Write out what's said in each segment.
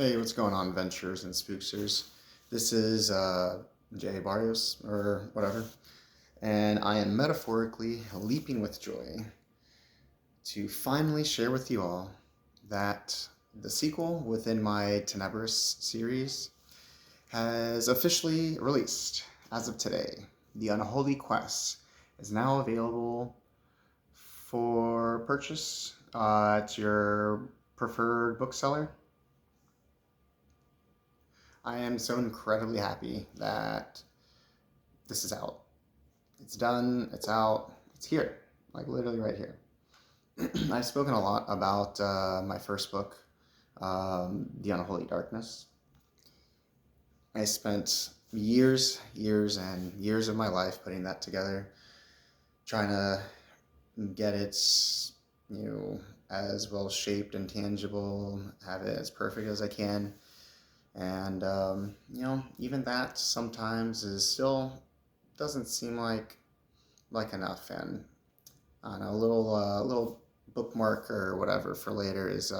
Hey, what's going on, Venturers and Spooksters? This is Jay Barrios, or whatever, and I am metaphorically leaping with joy to finally share with you all that the sequel within my Tenebris series has officially released as of today. The Unholy Quest is now available for purchase at your preferred bookseller. I am so incredibly happy that this is out. It's done, it's out, it's here, like literally right here. I've spoken a lot about my first book, The Unholy Darkness. I spent years and years of my life putting that together, trying to get it, as well shaped and tangible, have it as perfect as I can. And, even that sometimes is still doesn't seem like enough. And I don't know, a little bookmark or whatever for later is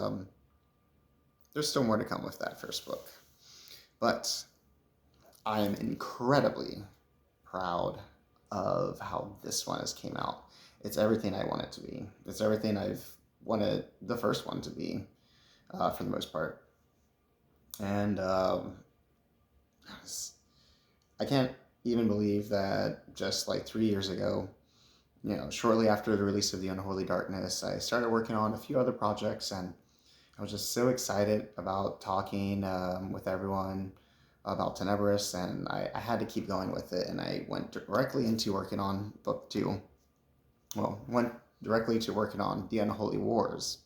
there's still more to come with that first book. But I am incredibly proud of how this one has came out. It's everything I want it to be. It's everything I've wanted the first one to be, for the most part. And I can't even believe that just like 3 years ago, shortly after the release of The Unholy Darkness, I started working on a few other projects, and I was just so excited about talking with everyone about Tenebris, and I had to keep going with it, and I went directly into working on book 2. Well, went directly to working on The Unholy Wars.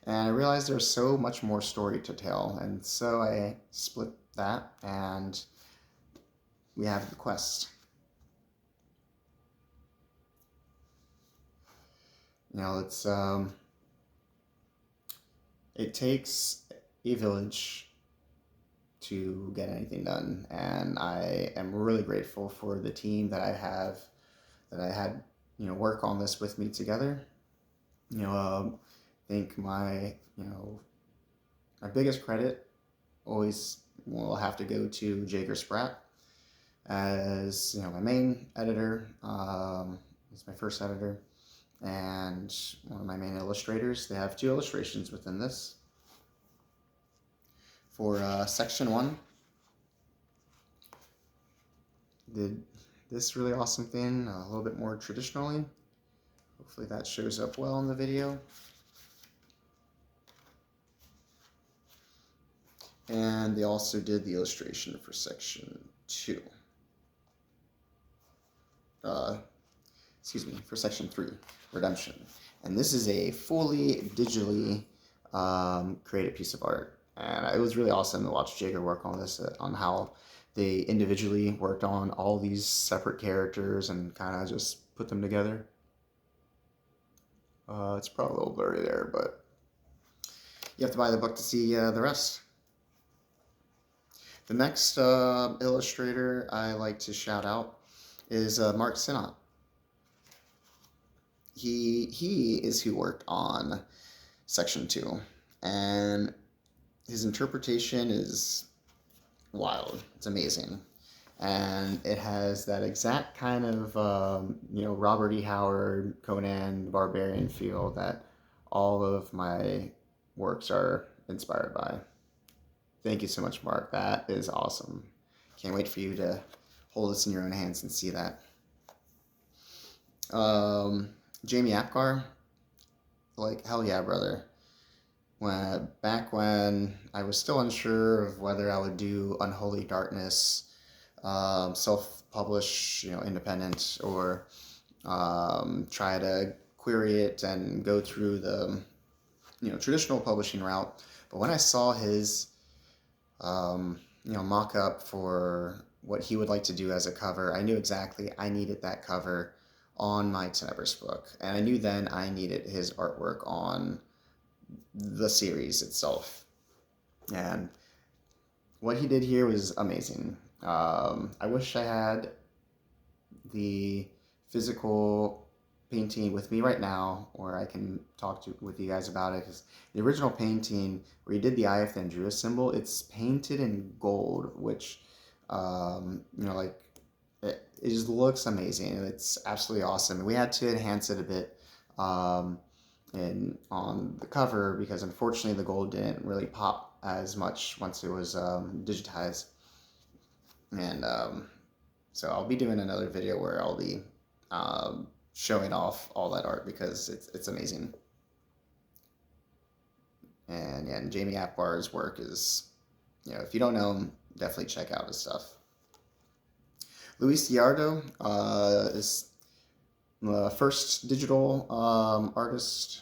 And I realized there's so much more story to tell, and so I split that, and we have the quest. It's it takes a village to get anything done, and I am really grateful for the team that I had, work on this with me together. I think my biggest credit always will have to go to Jager Spratt as my main editor. He's my first editor, and one of my main illustrators. They have 2 illustrations within this. For section 1, did this really awesome thing a little bit more traditionally. Hopefully that shows up well in the video. And they also did the illustration for section 2. For section 3, Redemption. And this is a fully digitally created piece of art. And it was really awesome to watch Jager work on this, on how they individually worked on all these separate characters and kind of just put them together. It's probably a little blurry there, but you have to buy the book to see the rest. The next illustrator I like to shout out is Mark Sinnott. He is who worked on section 2, and his interpretation is wild. It's amazing, and it has that exact kind of Robert E. Howard, Conan the Barbarian feel that all of my works are inspired by. Thank you so much, Mark. That is awesome. Can't wait for you to hold this in your own hands and see that. Jamie Apgar, like, hell yeah, brother. Back when I was still unsure of whether I would do Unholy Darkness, self-publish, independent, or try to query it and go through the, traditional publishing route. But when I saw his, mock-up for what he would like to do as a cover, I knew exactly I needed that cover on my Tenebris book, and I knew then I needed his artwork on the series itself. And what he did here was amazing. I wish I had the physical painting with me right now, or I can talk with you guys about it, because the original painting where he did the Eye of the Andreas symbol, it's painted in gold, which, like, it just looks amazing. It's absolutely awesome. We had to enhance it a bit on the cover, because unfortunately the gold didn't really pop as much once it was digitized. And so I'll be doing another video where I'll be showing off all that art, because it's amazing. And yeah, and Jamie Akbar's work is, if you don't know him, definitely check out his stuff. Luis Gallardo is the first digital artist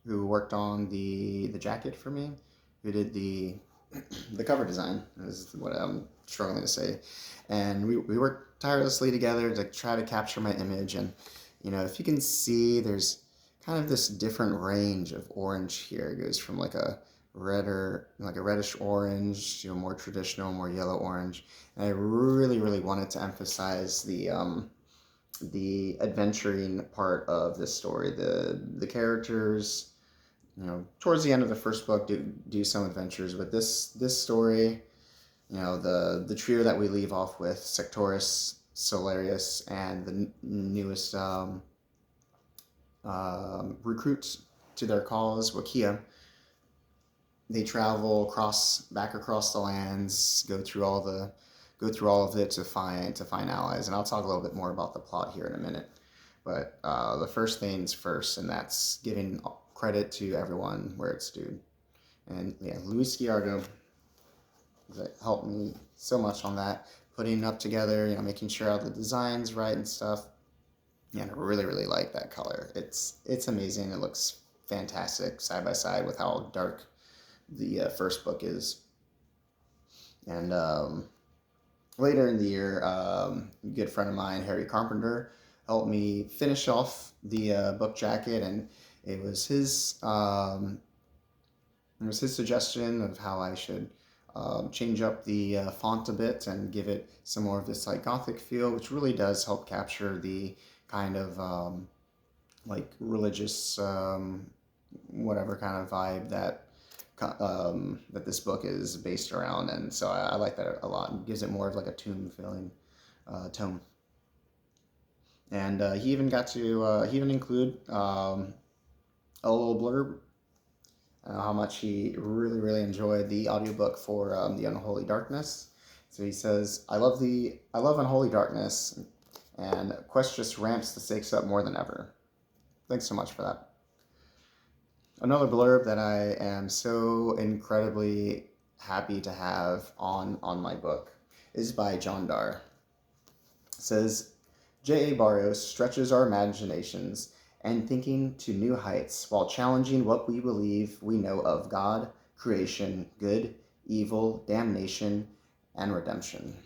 who worked on the jacket for me, who did the cover design, is what I'm struggling to say. And we worked tirelessly together to try to capture my image. And, if you can see, there's kind of this different range of orange here. It goes from like a reddish orange to a more traditional, more yellow orange. And I really, really wanted to emphasize the adventuring part of this story. The characters, towards the end of the first book do some adventures, but this story, the trio that we leave off with, Sectorus, Solarius, and the newest recruit to their cause, Wakia, they travel back across the lands, go through all of it to find allies. And I'll talk a little bit more about the plot here in a minute. But the first things first, and that's giving credit to everyone where it's due. And yeah, Luis Gallardo helped me so much on that, putting it up together, making sure all the design's right and stuff. Yeah, and I really, really like that color. It's amazing. It looks fantastic side by side with how dark the first book is. And later in the year, a good friend of mine, Harry Carpenter, helped me finish off the book jacket, and it was his suggestion of how I should change up the font a bit and give it some more of this like Gothic feel, which really does help capture the kind of like religious whatever kind of vibe that this book is based around. And so I like that a lot. It gives it more of like a tone. And he even include a little blurb how much he really, really enjoyed the audiobook for the Unholy Darkness. So he says, I love Unholy Darkness, and Quest just ramps the stakes up more than ever. Thanks so much for that. Another blurb that I am so incredibly happy to have on my book is by John Darr. It says, J.A. Barrios stretches our imaginations and thinking to new heights while challenging what we believe we know of God, creation, good, evil, damnation, and redemption.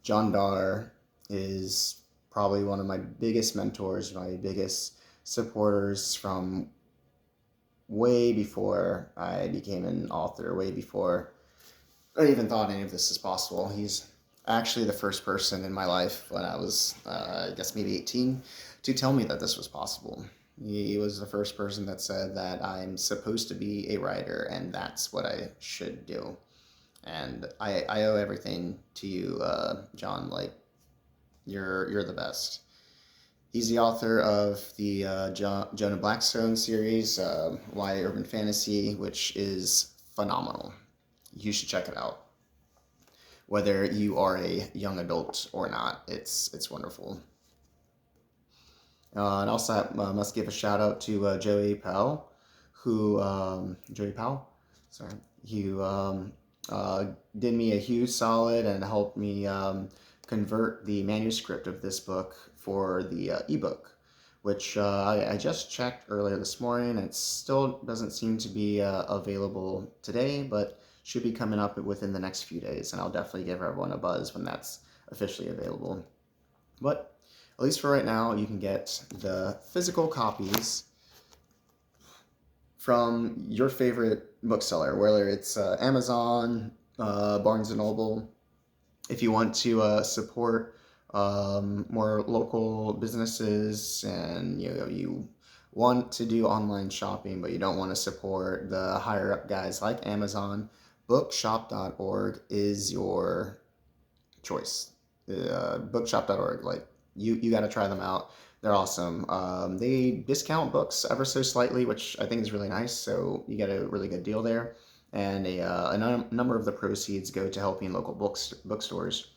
John Darr is probably one of my biggest mentors, my biggest supporters from way before I became an author, way before I even thought any of this is possible. He's actually the first person in my life when I was, I guess maybe 18, to tell me that this was possible. He was the first person that said that I'm supposed to be a writer and that's what I should do. And I owe everything to you, John. Like, you're the best. He's the author of the Jonah Blackstone series, YA Urban Fantasy, which is phenomenal. You should check it out. Whether you are a young adult or not, it's wonderful. And also I must give a shout out to Joey Powell, who did me a huge solid and helped me convert the manuscript of this book for the ebook, which I just checked earlier this morning. It still doesn't seem to be available today, but should be coming up within the next few days, and I'll definitely give everyone a buzz when that's officially available. But at least for right now, you can get the physical copies from your favorite bookseller, whether it's Amazon, Barnes & Noble. If you want to support more local businesses, and you want to do online shopping, but you don't want to support the higher up guys like Amazon, bookshop.org is your choice. Bookshop.org, like you got to try them out. They're awesome. They discount books ever so slightly, which I think is really nice. So you get a really good deal there, and a number of the proceeds go to helping local bookstores.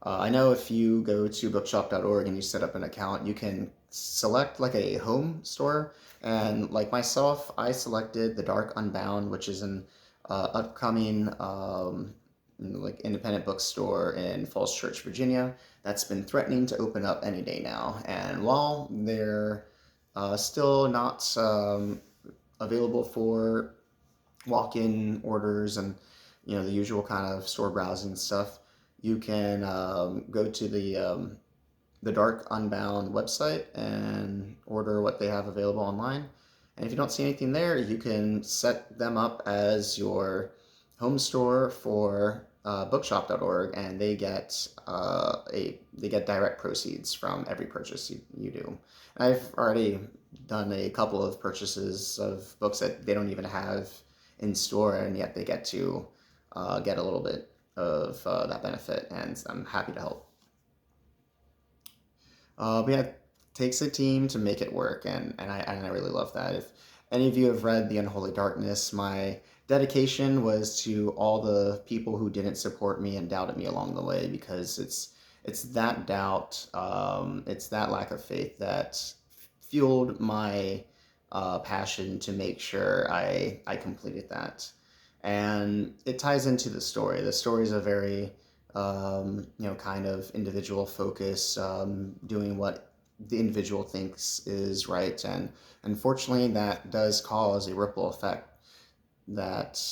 I know if you go to bookshop.org and you set up an account, you can select like a home store. And like myself, I selected The Dark Unbound, which is an upcoming like independent bookstore in Falls Church, Virginia, that's been threatening to open up any day now. And while they're still not available for walk-in orders and the usual kind of store browsing stuff, you can go to the Dark Unbound website and order what they have available online. And if you don't see anything there, you can set them up as your home store for bookshop.org, and they get they get direct proceeds from every purchase you do. I've already done a couple of purchases of books that they don't even have in store, and yet they get to get a little bit of that benefit, and I'm happy to help. But yeah, it takes a team to make it work, and I really love that. If any of you have read The Unholy Darkness, my dedication was to all the people who didn't support me and doubted me along the way, because it's that doubt, it's that lack of faith that fueled my passion to make sure I completed that. And it ties into the story. The story is a very kind of individual focus, doing what the individual thinks is right. And unfortunately, that does cause a ripple effect that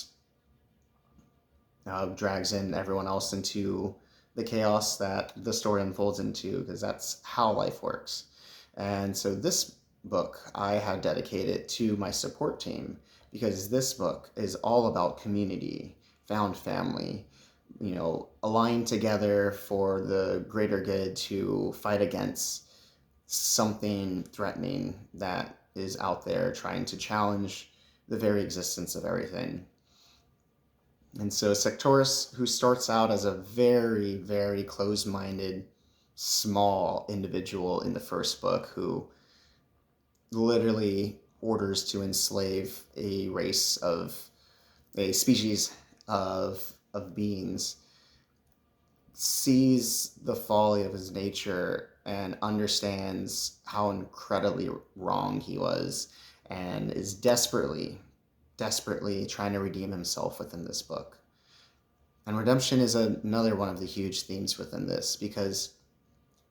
drags in everyone else into the chaos that the story unfolds into, because that's how life works. And so this book I have dedicated to my support team, because this book is all about community, found family, aligned together for the greater good to fight against something threatening that is out there trying to challenge the very existence of everything. And so Sectorus, who starts out as a very, very closed-minded, small individual in the first book, who literally orders to enslave a species of beings, sees the folly of his nature and understands how incredibly wrong he was, and is desperately trying to redeem himself within this book. And redemption is another one of the huge themes within this, because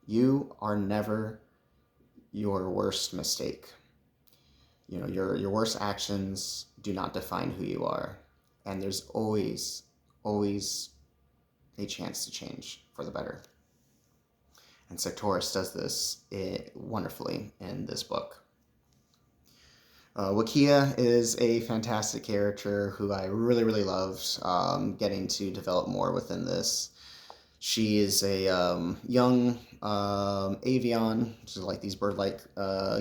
you are never your worst mistake. Your worst actions do not define who you are. And there's always a chance to change for the better. And Sectorus does this wonderfully in this book. Wakia is a fantastic character who I really, really loved getting to develop more within this. She is a young avian, which is like these bird-like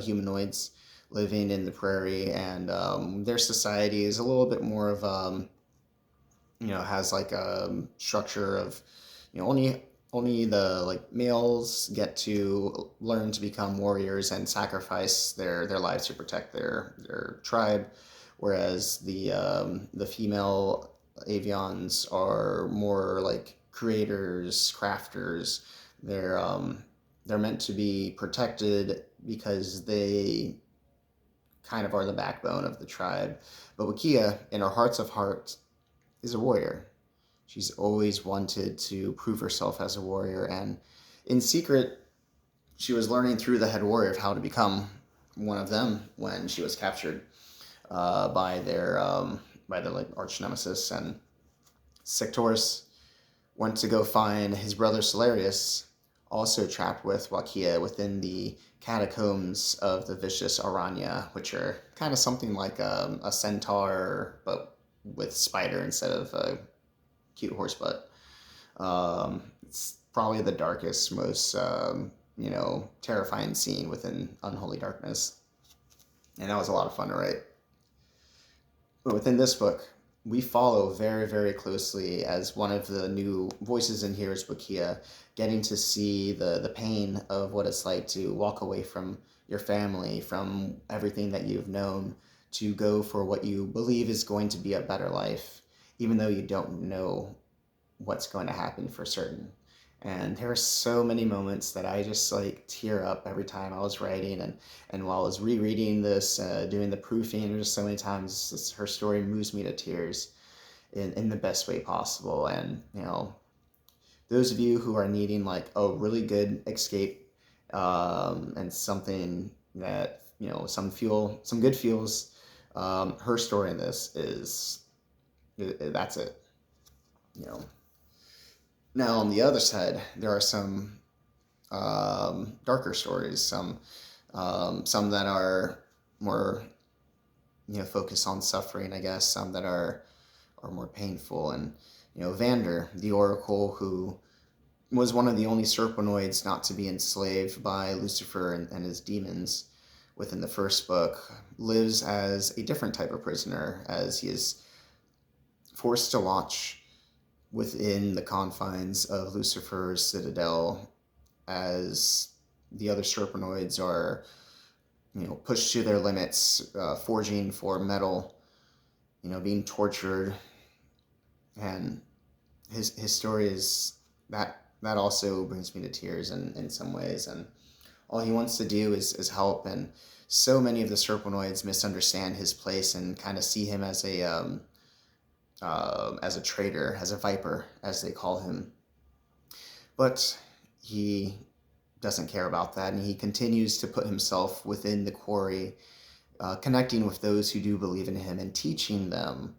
humanoids living in the prairie, and their society is a little bit more of has like a structure of only the males get to learn to become warriors and sacrifice their lives to protect their tribe, whereas the female avians are more like creators, crafters. They're meant to be protected because they kind of are the backbone of the tribe. But Wakia, in her hearts of hearts, is a warrior. She's always wanted to prove herself as a warrior, and in secret, she was learning through the head warrior of how to become one of them when she was captured by their arch nemesis. And Sectorus went to go find his brother Solarius, also trapped with Wakia within the catacombs of the vicious Aranya, which are kind of something like a centaur, but with spider instead of a cute horse butt. probably the darkest, most terrifying scene within Unholy Darkness, and that was a lot of fun to write. But within this book, we follow very, very closely as one of the new voices in here is Wakia, getting to see the pain of what it's like to walk away from your family, from everything that you've known, to go for what you believe is going to be a better life, even though you don't know what's going to happen for certain. And there are so many moments that I just like tear up every time I was writing, and while I was rereading this, doing the proofing, just so many times her story moves me to tears in the best way possible. And those of you who are needing like a really good escape, and something that some good feels, her story in this is that's it. You know. Now on the other side, there are some darker stories, some that are more focused on suffering, I guess, some that are more painful. And Vander, the Oracle, who was one of the only serpenoids not to be enslaved by Lucifer and his demons within the first book, lives as a different type of prisoner, as he is forced to watch within the confines of Lucifer's citadel as the other serpenoids are pushed to their limits, forging for metal, being tortured. And his story is that also brings me to tears in some ways. And all he wants to do is help, and so many of the serpenoids misunderstand his place and kind of see him as a traitor, as a viper, as they call him. But he doesn't care about that, and he continues to put himself within the quarry, connecting with those who do believe in him and teaching them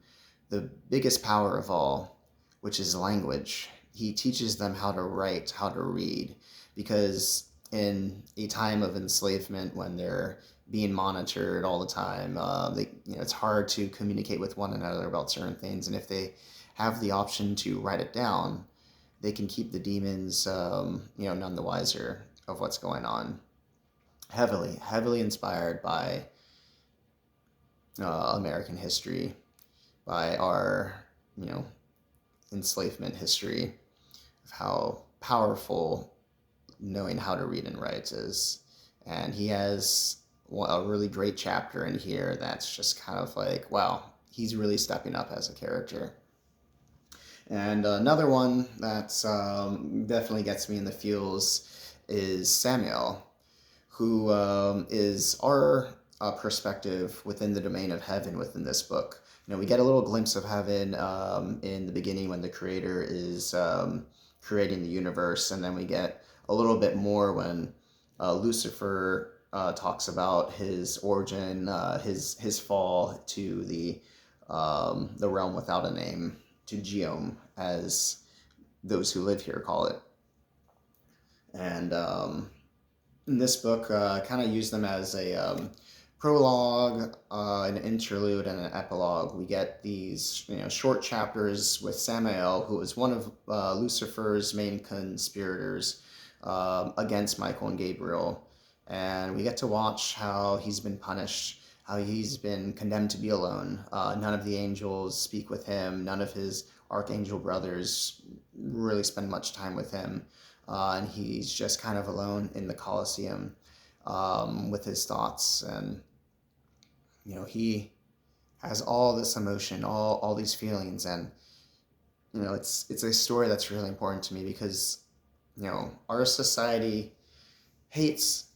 the biggest power of all, which is language. He teaches them how to write, how to read, because in a time of enslavement, when they're being monitored all the time, it's hard to communicate with one another about certain things. And if they have the option to write it down, they can keep the demons, none the wiser of what's going on. Heavily inspired by American history, by our, enslavement history, of how powerful knowing how to read and write is. And he has a really great chapter in here that's just kind of like, wow, he's really stepping up as a character. And another one that's definitely gets me in the feels is Samuel, who is our perspective within the domain of heaven within this book. We get a little glimpse of heaven in the beginning when the creator is creating the universe, and then we get a little bit more when Lucifer talks about his origin, his fall to the realm without a name, to Geom, as those who live here call it. And in this book, kind of use them as a prologue, an interlude, and an epilogue. We get these short chapters with Samael, who is one of Lucifer's main conspirators against Michael and Gabriel. And we get to watch how he's been punished, how he's been condemned to be alone. None of the angels speak with him. None of his archangel brothers really spend much time with him. And he's just kind of alone in the Colosseum with his thoughts. And, he has all this emotion, all these feelings. And, it's a story that's really important to me because, our society hates,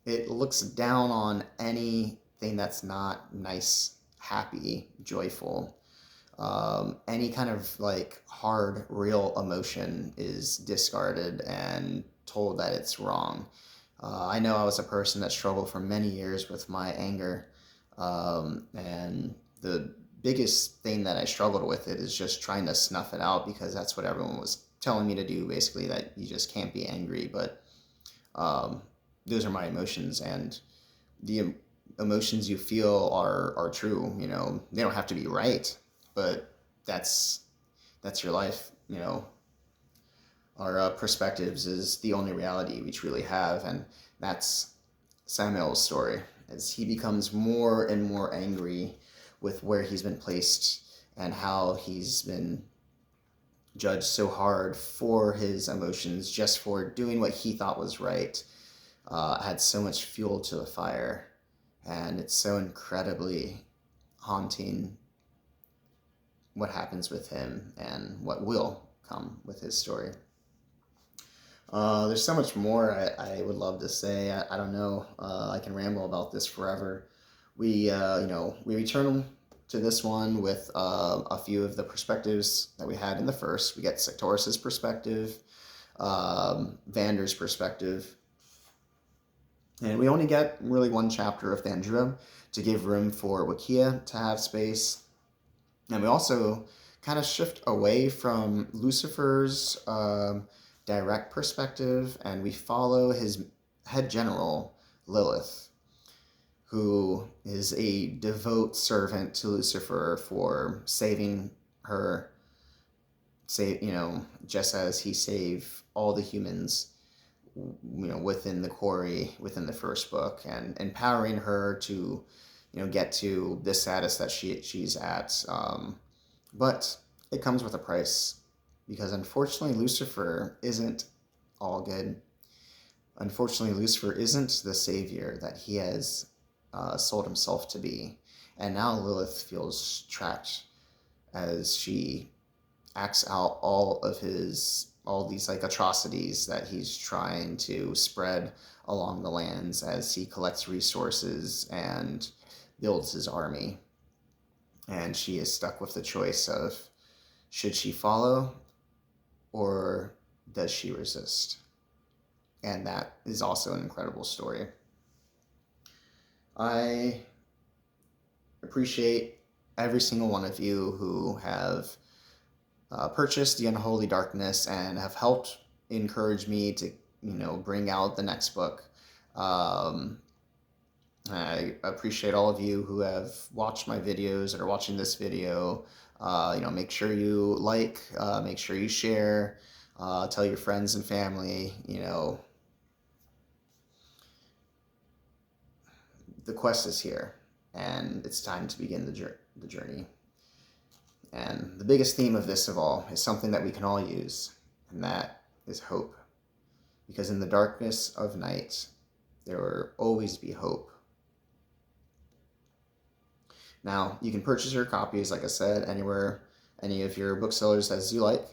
it looks down on anything that's not nice, happy, joyful. Any kind of like hard, real emotion is discarded and told that it's wrong. I know I was a person that struggled for many years with my anger, and the biggest thing that I struggled with it is just trying to snuff it out, because that's what everyone was telling me to do, basically, that you just can't be angry. But those are my emotions, and the emotions you feel are true. They don't have to be right, but that's your life. our perspectives is the only reality we truly have, and that's Samuel's story, as he becomes more and more angry with where he's been placed and how he's been judged so hard for his emotions, just for doing what he thought was right. Had so much fuel to the fire, and it's so incredibly haunting what happens with him and what will come with his story. There's so much more I would love to say. I don't know. I can ramble about this forever. We return to this one with a few of the perspectives that we had in the first. We get Sectoris's perspective, Vander's perspective, and we only get really one chapter of Thandrum to give room for Wakia to have space. And we also kind of shift away from Lucifer's direct perspective, and we follow his head general, Lilith, who is a devout servant to Lucifer for saving her, just as he saved all the humans, within the quarry, within the first book, and empowering her to, get to the status that she's at. But it comes with a price, because unfortunately Lucifer isn't all good. Unfortunately, Lucifer isn't the savior that he has sold himself to be. And now Lilith feels trapped as she acts out all these like atrocities that he's trying to spread along the lands as he collects resources and builds his army. And she is stuck with the choice of, should she follow or does she resist? And that is also an incredible story. I appreciate every single one of you who have purchased The Unholy Darkness and have helped encourage me to, bring out the next book. I appreciate all of you who have watched my videos and are watching this video. Make sure you like, make sure you share, tell your friends and family, the quest is here, and it's time to begin the journey. And the biggest theme of this of all is something that we can all use, and that is hope. Because in the darkness of night, there will always be hope. Now, you can purchase your copies, like I said, anywhere, any of your booksellers as you like.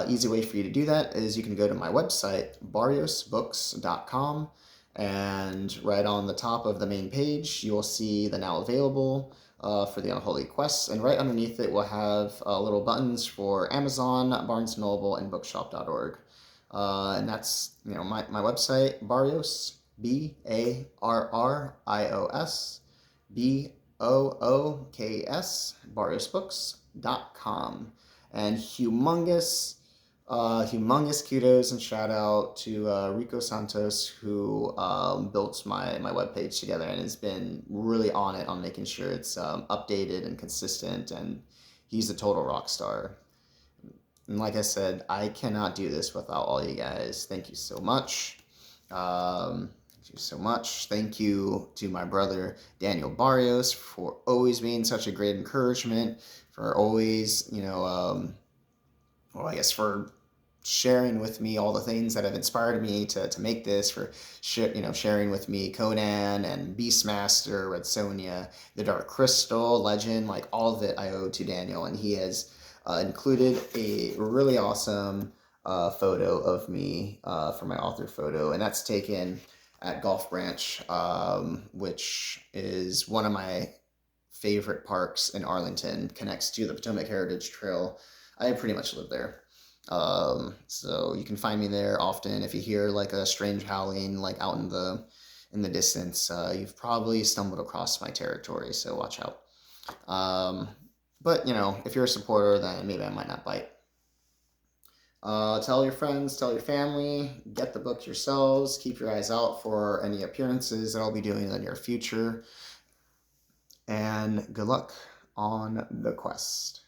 Easy way for you to do that is you can go to my website, barriosbooks.com, and right on the top of the main page, you will see the now available for the Unholy Quest, and right underneath it will have little buttons for Amazon, Barnes & Noble, and bookshop.org. And that's, my website, Barrios, BARRIOS, BOOKS, barriosbooks.com. And humongous kudos and shout out to Rico Santos, who built my webpage together and has been really on it on making sure it's updated and consistent, and he's a total rock star. And like I said, I cannot do this without all you guys. Thank you so much. Thank you so much. Thank you to my brother Daniel Barrios for always being such a great encouragement, for always, for sharing with me all the things that have inspired me to make this, for sharing with me Conan and Beastmaster, Red Sonja, The Dark Crystal, Legend, like all of it I owe to Daniel, and he has included a really awesome photo of me for my author photo, and that's taken at Gulf Branch, which is one of my favorite parks in Arlington, connects to the Potomac Heritage Trail. I pretty much live there. So you can find me there often. If you hear like a strange howling like out in the distance, you've probably stumbled across my territory, so watch out. But if you're a supporter, then maybe I might not bite. Tell your friends, tell your family, get the book yourselves, keep your eyes out for any appearances that I'll be doing in the near future, and good luck on the quest.